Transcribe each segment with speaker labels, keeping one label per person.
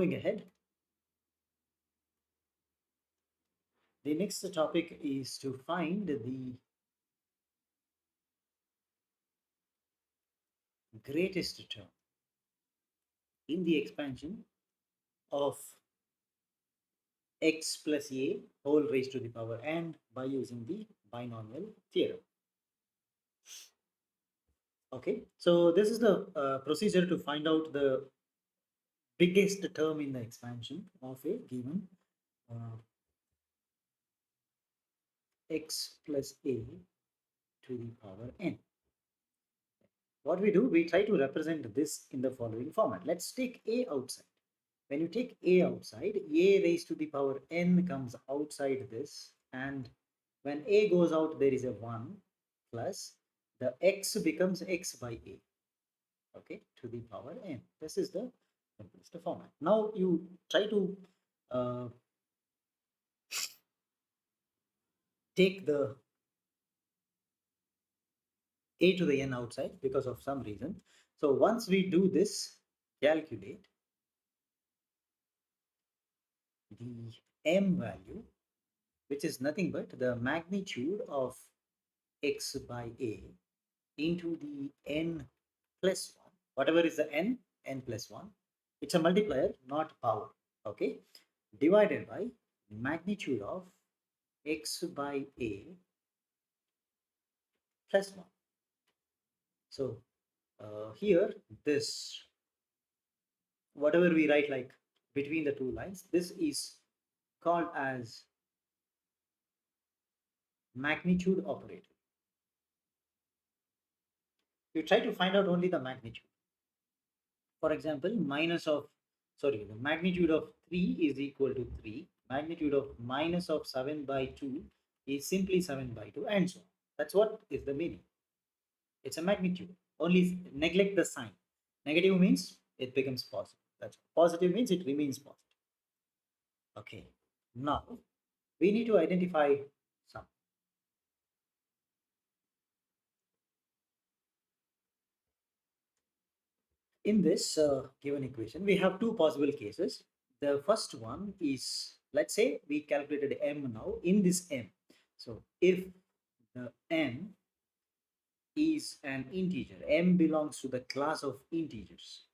Speaker 1: moving ahead, the next topic is to find the greatest term in the expansion of x plus a whole raised to the power n by using the binomial theorem. Okay, so this is the procedure to find out the biggest term in the expansion of a given uh, x plus a to the power n. What we do, we try to represent this in the following format. Let's take a outside. When you take a outside, a raised to the power n comes outside this, and when a goes out, there is a 1 plus the x becomes x by a, okay, to the power n. This is the simplest format. Now you try to uh, take the a to the n outside because of some reason. So once we do this, calculate the m value, which is nothing but the magnitude of x by a into the n plus 1, whatever is the n plus 1, it's a multiplier, not power, okay, divided by magnitude of x by a plus 1. So here, this, whatever we write like between the two lines, this is called as magnitude operator. You try to find out only the magnitude. For example, the magnitude of 3 is equal to 3. Magnitude of minus of 7 by 2 is simply 7 by 2, and so on. That's what is the meaning. It's a magnitude. Only neglect the sign. Negative means it becomes positive. That's positive means it remains positive. Okay. Now we need to identify some. In this given equation, we have two possible cases. The first one is, let's say we calculated m now in this m. So if the m is an integer, m belongs to the class of integers,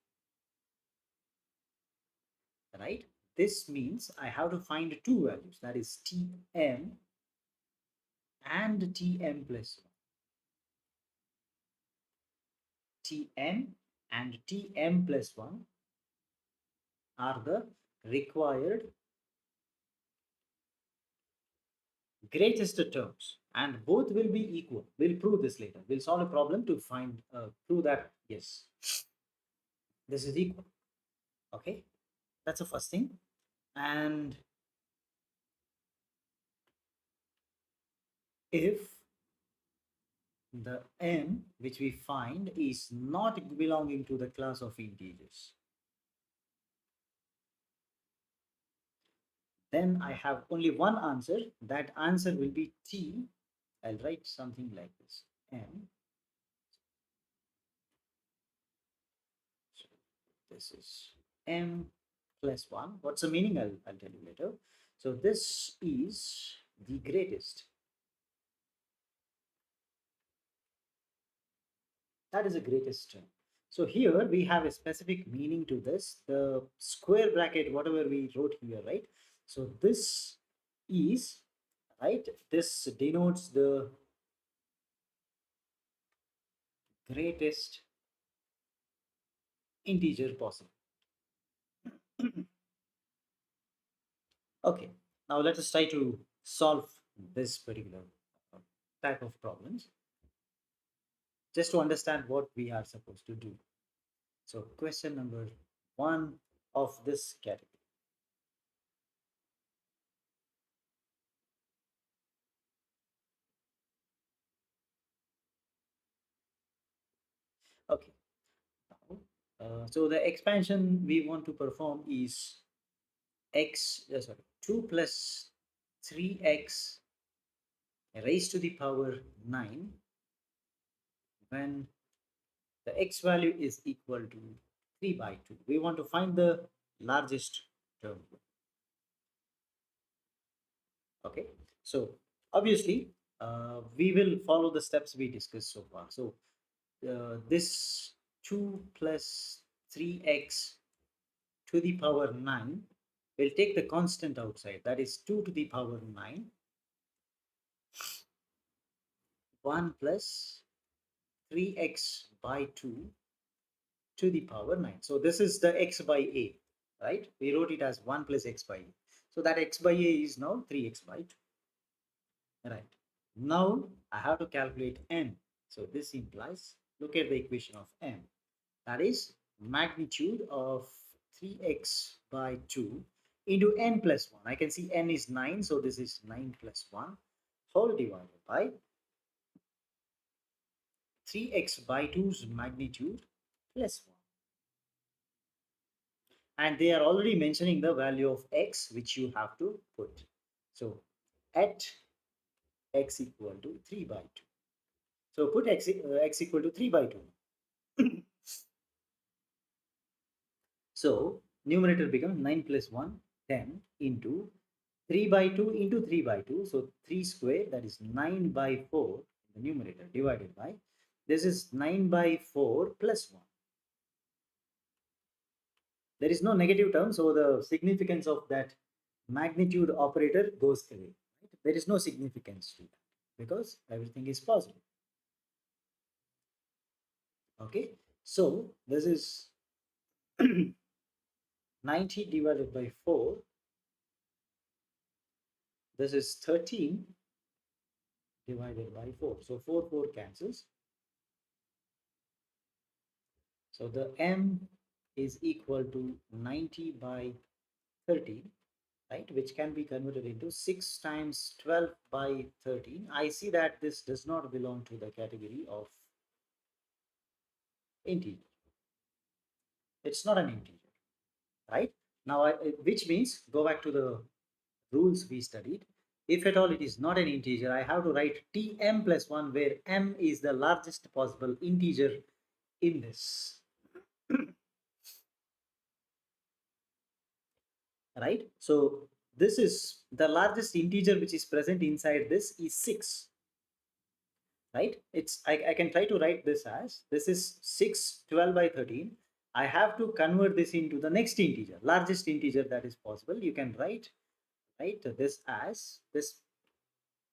Speaker 1: right? This means I have to find two values, that is tm and tm plus 1. Tm and tm plus 1 are the required greatest terms, and both will be equal. We'll prove this later. We'll solve a problem to find prove that yes, this is equal. Okay, that's the first thing. And if the m which we find is not belonging to the class of integers, then I have only one answer. That answer will be t. I'll write something like this: m. So this is m plus 1. What's the meaning? I'll tell you later. So this is the greatest. That is the greatest term. So here we have a specific meaning to this. The square bracket, whatever we wrote here, right? So this is, right? This denotes the greatest integer possible. Okay, now let us try to solve this particular type of problems, just to understand what we are supposed to do. So question number 1 of this category. Okay, now, so the expansion we want to perform is 2 plus 3x raised to the power 9 when the x value is equal to 3 by 2. We want to find the largest term. Okay, so obviously we will follow the steps we discussed so far. So this 2 plus 3x to the power 9 will take the constant outside, that is 2 to the power 9, 1 plus 3x by 2 to the power 9. So this is the x by a, right? We wrote it as 1 plus x by a. So that x by a is now 3x by 2. Right. Now I have to calculate m. So this implies, look at the equation of m. That is magnitude of 3x by 2 into n plus 1. I can see n is 9, so this is 9 plus 1 whole divided by 3x by 2's magnitude plus 1. And they are already mentioning the value of x which you have to put. So at x equal to 3 by 2. So put x equal to 3 by 2. So numerator becomes 9 plus 1, 10 into 3 by 2 into 3 by 2. So 3 square, that is 9 by 4 in the numerator, divided by, this is 9 by 4 plus 1. There is no negative term, so the significance of that magnitude operator goes away. Right? There is no significance to that because everything is positive. Okay, so this is 90 divided by 4. This is 13 divided by 4. So 4 cancels. So the m is equal to 90 by 13, right? Which can be converted into 6 times 12 by 13. I see that this does not belong to the category of integer. It's not an integer, right? Now, which means go back to the rules we studied. If at all it is not an integer, I have to write tm plus 1 where m is the largest possible integer in this. Right? So this is the largest integer which is present inside this is 6. Right? I can try to write this as, this is 6, 12 by 13. I have to convert this into the next integer, largest integer that is possible. You can write this as this.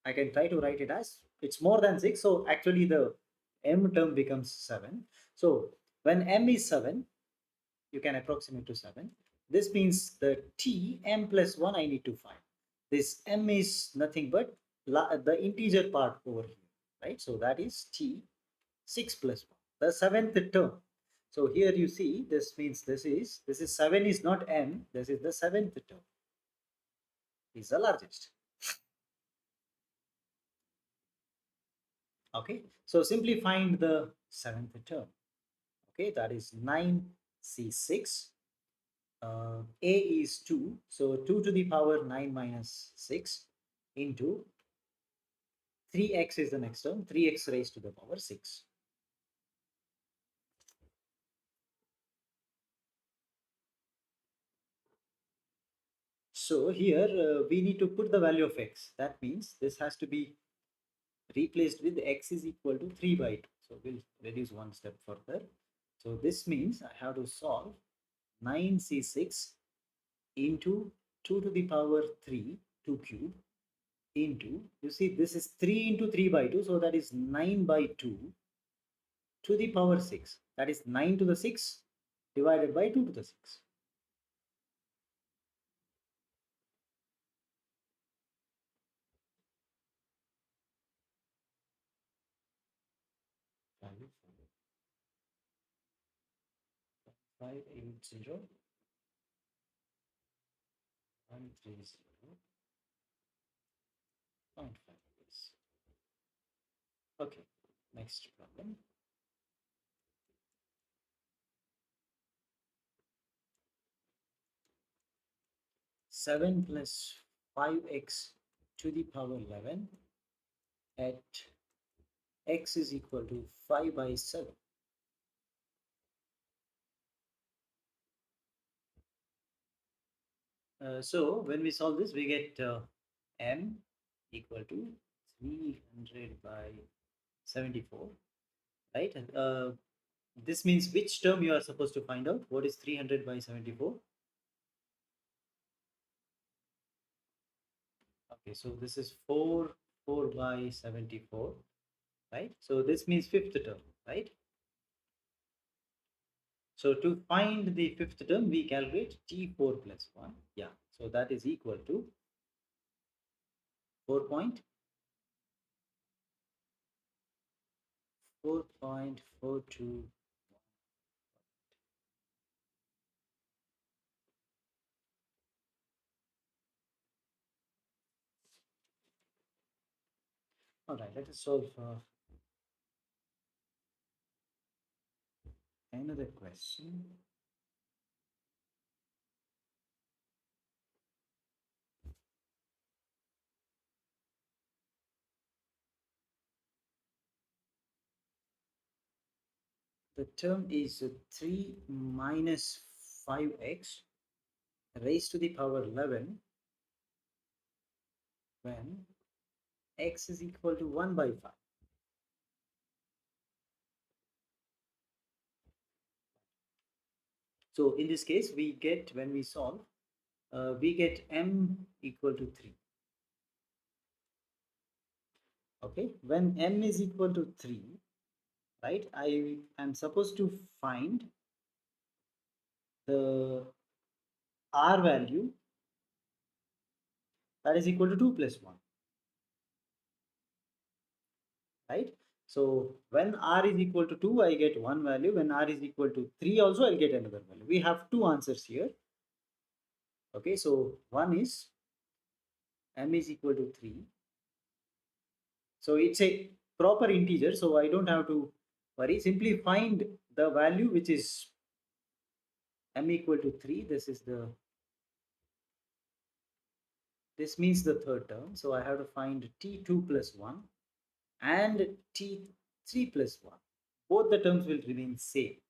Speaker 1: I can try to write it as, it's more than 6. So actually the m term becomes 7. So when m is 7, you can approximate to 7. This means the t m plus 1 I need to find. This m is nothing but the integer part over here, right? So that is t 6 plus 1, the seventh term. So here you see, this means this is 7 is not m, this is the seventh term, is the largest. Okay, so simply find the seventh term. Okay, that is 9c6. A is 2, so 2 to the power 9 minus 6 into 3x is the next term, 3x raised to the power 6. So here we need to put the value of x. That means this has to be replaced with x is equal to 3 by 2. So we'll reduce one step further. So this means I have to solve 9c6 into 2 to the power 3, 2 cube, into, you see this is 3 into 3 by 2, so that is 9 by 2 to the power 6. That is 9 to the 6 divided by 2 to the 6. Five, 580, 130.5. Okay, next problem. 7 plus 5x to the power 11 at x is equal to 5 by 7. So when we solve this, we get m equal to 300 by 74, right? This means which term you are supposed to find out. What is 300 by 74? Okay, so this is 4 by 74, right? So this means fifth term, right? So to find the fifth term, we calculate T4 plus 1. Yeah, so that is equal to 4.4.42. All right, let us solve another question. The term is 3 minus 5x raised to the power 11 when x is equal to 1 by 5. So in this case, we get, when we solve, we get m equal to 3. Okay, when m is equal to 3, right, I am supposed to find the r value that is equal to 2 plus 1, right? So when r is equal to 2, I get one value. When r is equal to 3 also, I'll get another value. We have two answers here. Okay, so one is m is equal to 3. So it's a proper integer, so I don't have to worry. Simply find the value which is m equal to 3. This means the third term. So I have to find t2 plus 1 and t3 plus 1. Both the terms will remain same.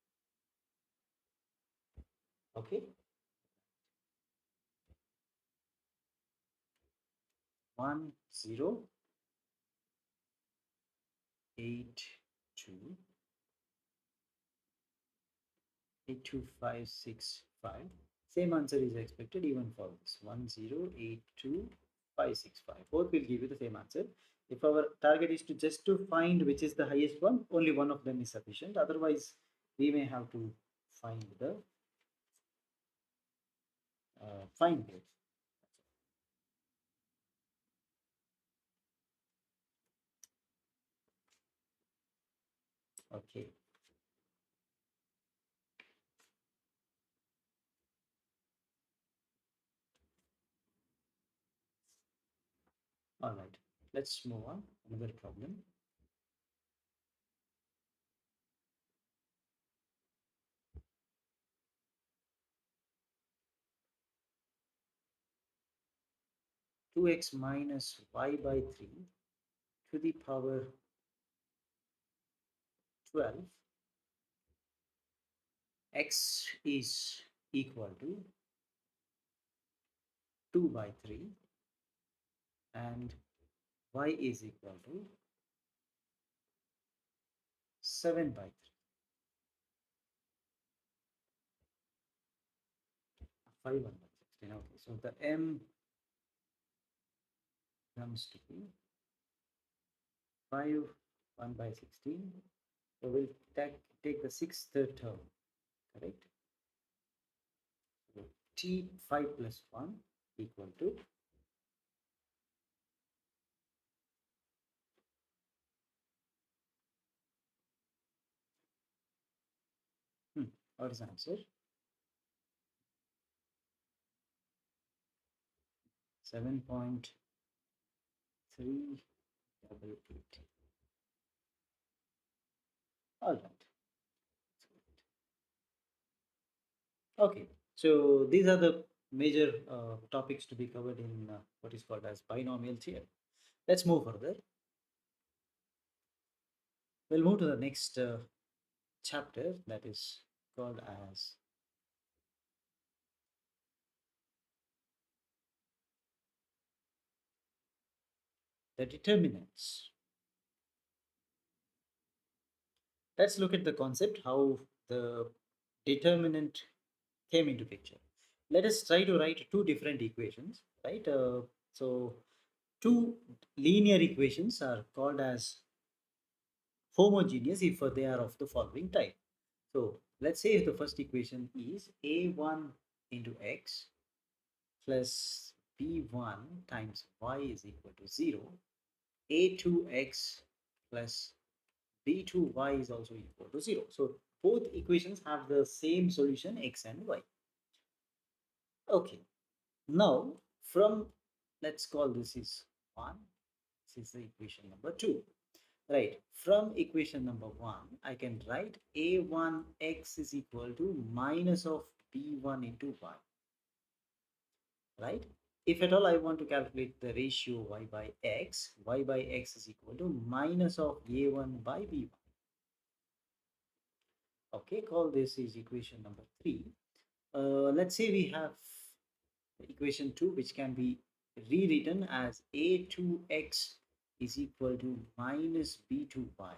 Speaker 1: Okay. 1 0 8 2 82565. Same answer is expected even for this 1082565. Both will give you the same answer. If our target is to just to find which is the highest one, only one of them is sufficient. Otherwise, we may have to find the find it. Okay. All right. Let's move on. Another problem. 2x minus y by 3 to the power 12. X is equal to 2 by 3 and y is equal to 7 by 3. 5 1 by 16. Okay, so the m comes to be 5 1 by 16. So we'll take the sixth term, correct? So t5 plus 1 equal to what is the answer? 7.388. All right. Okay, so these are the major topics to be covered in what is called as binomial theorem. Let's move further. We'll move to the next chapter, that is called as the determinants. Let's look at the concept, how the determinant came into picture. Let us try to write two different equations, right? So two linear equations are called as homogeneous if they are of the following type. So let's say the first equation is a1 into x plus b1 times y is equal to 0. a2x plus b2y is also equal to 0. So both equations have the same solution x and y. Okay, now from, let's call this is 1, this is the equation number 2. Right, from equation number 1, I can write a1x is equal to minus of b1 into y, right? If at all I want to calculate the ratio y by x is equal to minus of a1 by b1. Okay, call this is equation number 3. Let's say we have equation 2, which can be rewritten as a2x is equal to minus b2y.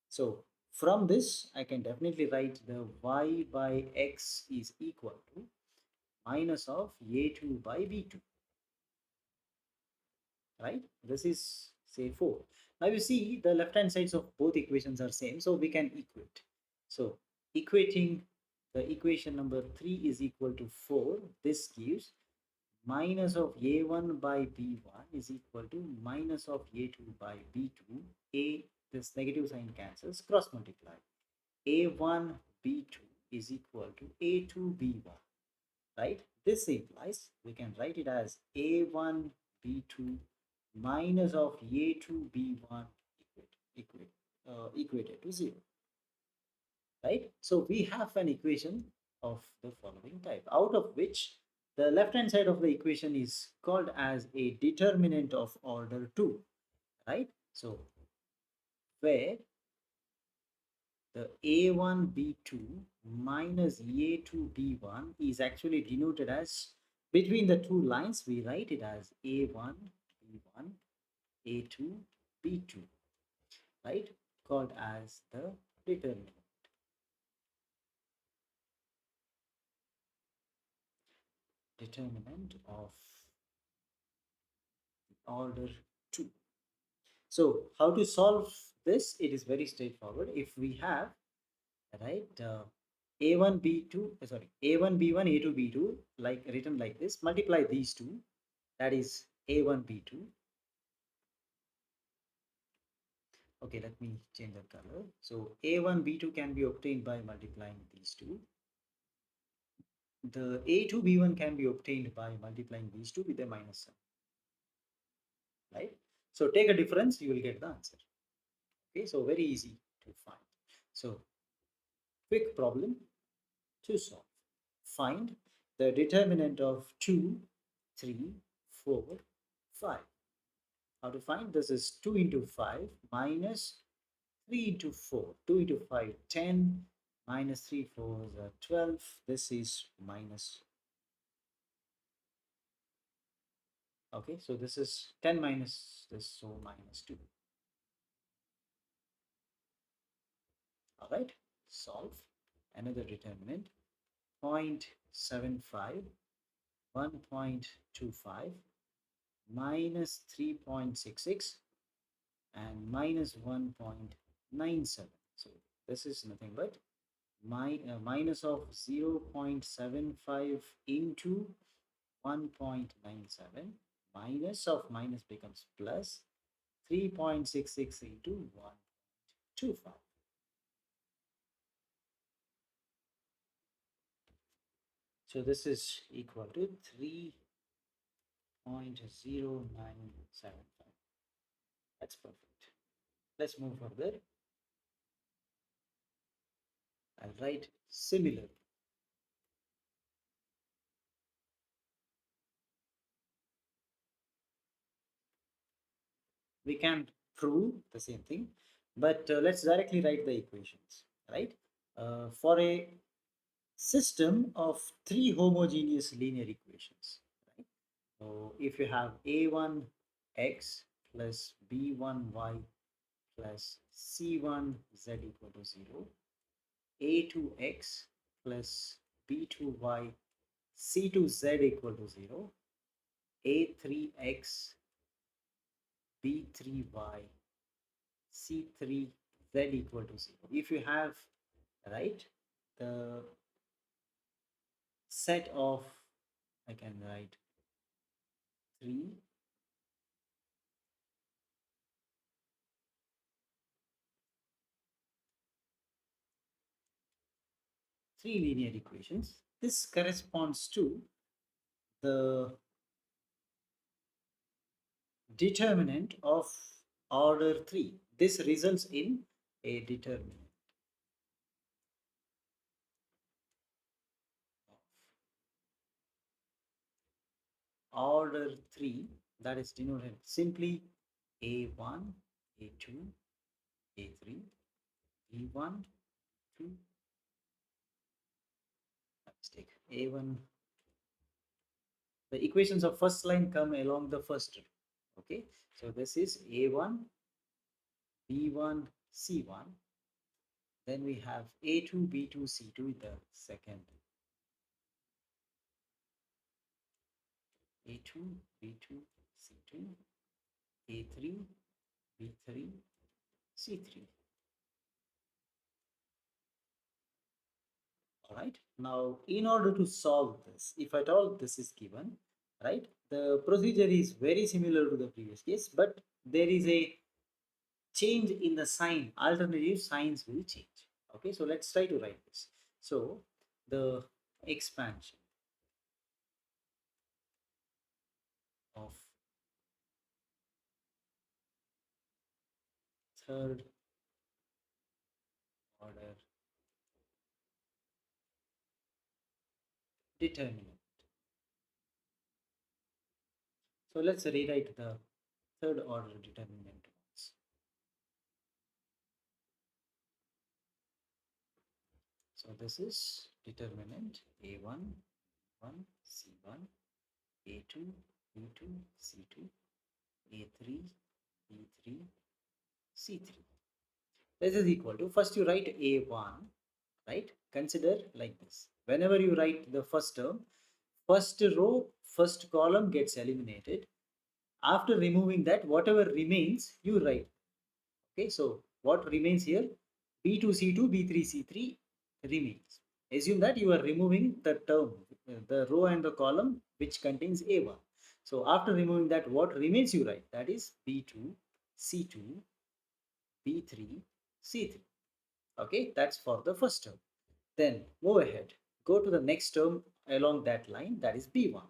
Speaker 1: So from this, I can definitely write the y by x is equal to minus of a2 by b2, right? This is say 4. Now you see the left hand sides of both equations are same, so we can equate. So equating the equation number 3 is equal to 4. This gives minus of a1 by b1 is equal to minus of a2 by b2. This negative sign cancels, cross multiply. a1 b2 is equal to a2 b1, right? This implies we can write it as a1 b2 minus of a2 b1 equated to 0, right? So we have an equation of the following type, out of which the left hand side of the equation is called as a determinant of order 2, right? So where the a1 b2 minus a2 b1 is actually denoted as, between the two lines we write it as a1 b1 a2 b2, right? Called as the determinant of order 2. So how to solve this? It is very straightforward. If we have, right, a1 b2 sorry, a1 b1 a2 b2, like written like this, multiply these two, that is a1 b2. Okay, let me change the color. So a1 b2 can be obtained by multiplying these two. The a2 b1 can be obtained by multiplying these two with a minus sign, right? So take a difference, you will get the answer. Okay, so very easy to find. So quick problem to solve. Find the determinant of 2, 3, 4, 5. How to find? This is 2 into 5 minus 3 into 4. 2 into 5, 10, minus 3 4s are 12. This is minus. Okay, so this is 10 minus this, so minus 2. All right, solve. Another determinant, 0.75, 1.25, minus 3.66, and minus 1.97. So this is nothing but minus of 0.75 into 1.97, minus of minus becomes plus 3.66 into 1.25. So this is equal to 3.0975. That's perfect. Let's move further. I'll write similar. We can prove the same thing, but let's directly write the equations, right? For a system of three homogeneous linear equations, right? So if you have a1 x plus b1y plus c1z equal to 0, a2x plus b2y c2z equal to 0, a3x b3y c3z equal to 0. If you have, right, the set of, I can write 3 linear equations. This corresponds to the determinant of order 3. This results in a determinant of order 3, that is denoted simply a1, a2, a3, b1, 2, mistake, a1. The equations of first line come along the first row. Okay, so this is a1, b1, c1. Then we have a2, b2, c2 in the second. a2, b2, c2, a3, b3, c3. All right. Now, in order to solve this, if at all this is given, right, the procedure is very similar to the previous case, but there is a change in the sign. Alternative signs will change. Okay, so let's try to write this. So, the expansion of third order determinant. So let's rewrite the third order determinant once. So this is determinant a1, 1, c1, a2, b2, c2, a3, b3, c3. This is equal to, first you write a1, right? Consider like this. Whenever you write the first term, first row, first column gets eliminated. After removing that, whatever remains, you write. Okay, so what remains here? B2, C2, B3, C3 remains. Assume that you are removing the term, the row and the column which contains A1. So after removing that, what remains you write? That is B2, C2, B3, C3. Okay, that's for the first term. Then move ahead. Go to the next term along that line, that is B1.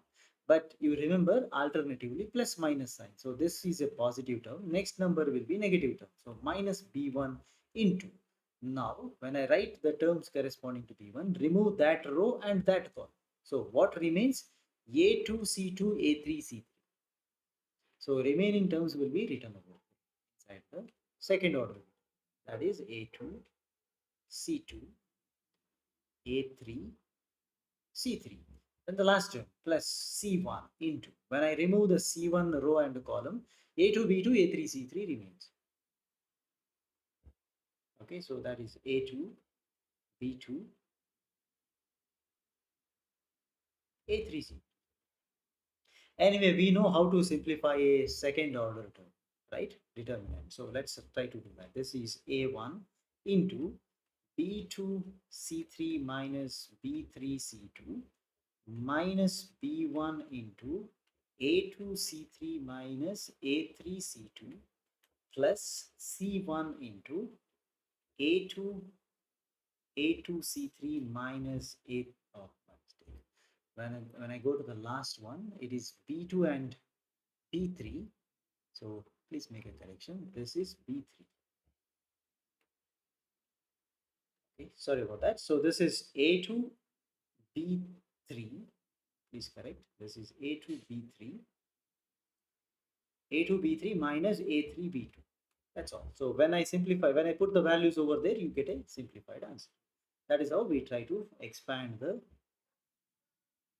Speaker 1: But you remember alternatively plus minus sign. So this is a positive term. Next number will be negative term. So minus B1 into. Now, when I write the terms corresponding to B1, remove that row and that column. So what remains? A2, C2, A3, C3. So remaining terms will be written over inside the second order. That is A2, C2, A3, C3. Then the last term plus C1 into. When I remove the C1 row and column, A2, B2, A3, C3 remains. Okay, so that is A2, B2, A3, C3. Anyway, we know how to simplify a second order term, right? Determinant. So let's try to do that. This is A1 into B2, C3 minus B3, C2 minus B1 into A2, C3 minus A3, C2 plus C1 into A2, A2, C3 minus A. Oh, my mistake. When I go to the last one, it is B2 and B3. So please make a correction. This is B3. Okay, sorry about that. So this is A2, B3. Please correct. This is A2, B3. A2, B3 minus A3, B2. That's all. So when I simplify, when I put the values over there, you get a simplified answer. That is how we try to expand the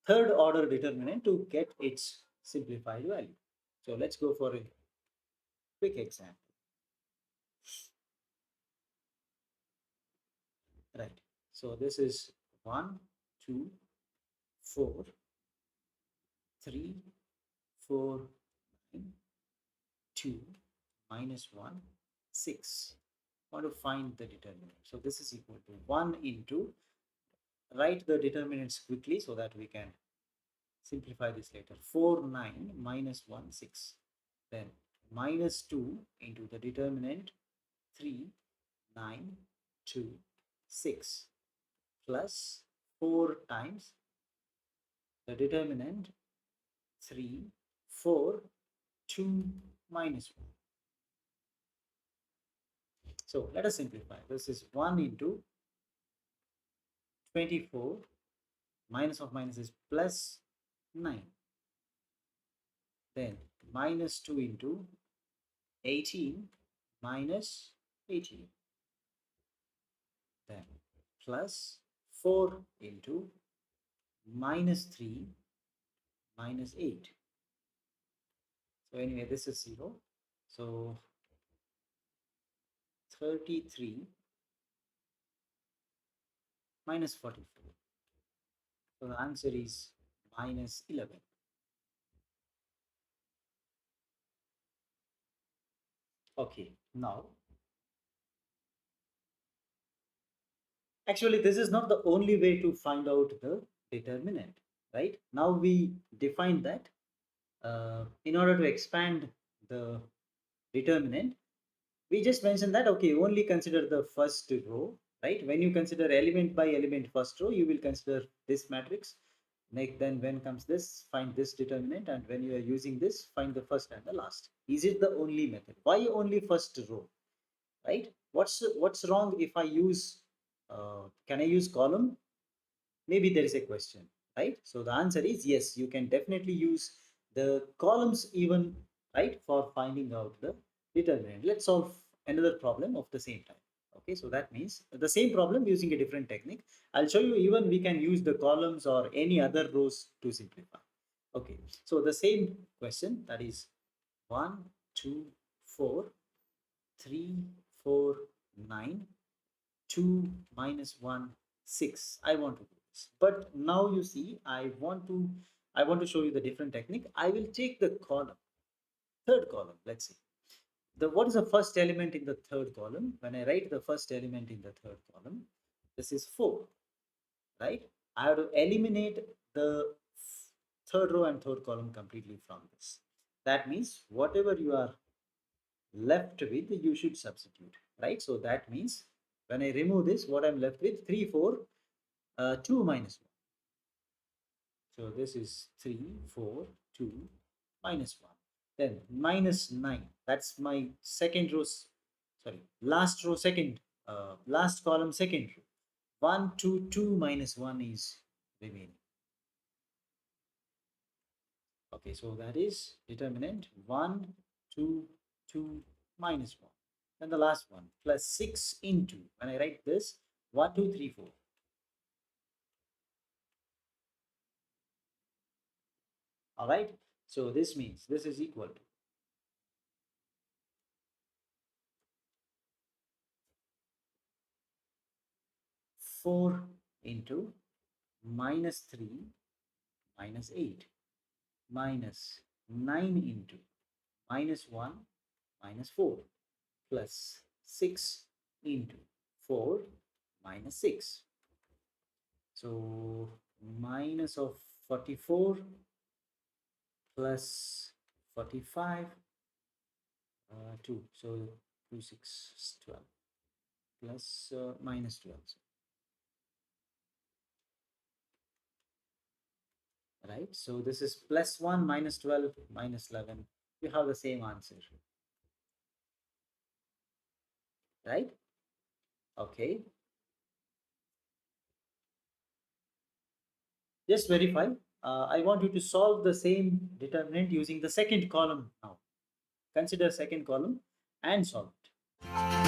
Speaker 1: third order determinant to get its simplified value. So let's go for it. quick example. Right. So this is 1, 2, 4, 3, 4, 9, 2, minus 1, 6. Want to find the determinant. So this is equal to 1 into, write the determinants quickly so that we can simplify this later. 4, 9 minus 1, 6. Then minus 2 into the determinant 3, 9, 2, 6 plus 4 times the determinant 3, 4, 2, minus 1. So let us simplify. This is 1 into 24, minus of minus is plus 9. Then minus 2 into 18 minus 18. Then plus 4 into minus 3 minus 8. So anyway, this is 0. So 33 minus 44. So the answer is minus 11. Okay, now actually this is not the only way to find out the determinant, right? Now we define that in order to expand the determinant, we just mentioned that, okay, only consider the first row, right? When you consider element by element first row, you will consider this matrix. Then when comes this, find this determinant, and when you are using this, find the first and the last. Is it the only method? Why only first row, right? What's wrong if I use, can I use column? Maybe there is a question, right? So the answer is yes, you can definitely use the columns even, right, for finding out the determinant. Let's solve another problem of the same time. Okay, so that means the same problem using a different technique. I'll show you even we can use the columns or any other rows to simplify. Okay, so the same question, that is 1, 2, 4, 3, 4, 9, 2 minus 1, 6. I want to do this, but now you see I want to show you the different technique. I will take the column, third column. Let's see what is the first element in the third column. When I write the first element in the third column, this is 4, right? I have to eliminate the third row and third column completely from this. That means whatever you are left with, you should substitute, right? So that means when I remove this, what I'm left with, 3, 4, 2 minus 1. So this is 3, 4, 2 minus 1. Then minus 9. That's my second row, sorry, last row, second, last column, second row. 1, 2, 2 minus 1 is remaining. Okay, so that is determinant 1, 2, 2 minus 1. Then the last one, plus 6 into, when I write this, 1, 2, 3, 4. All right, so this means this is equal to 4 into minus 3 minus 8 minus 9 into minus 1 minus 4 plus 6 into 4 minus 6. So minus of 44 plus 45, 2. So 2, 6, 12 plus minus 12. Right? So this is plus 1 minus 12 minus 11. You have the same answer. Right? Okay. Just verify. I want you to solve the same determinant using the second column now. Consider second column and solve it.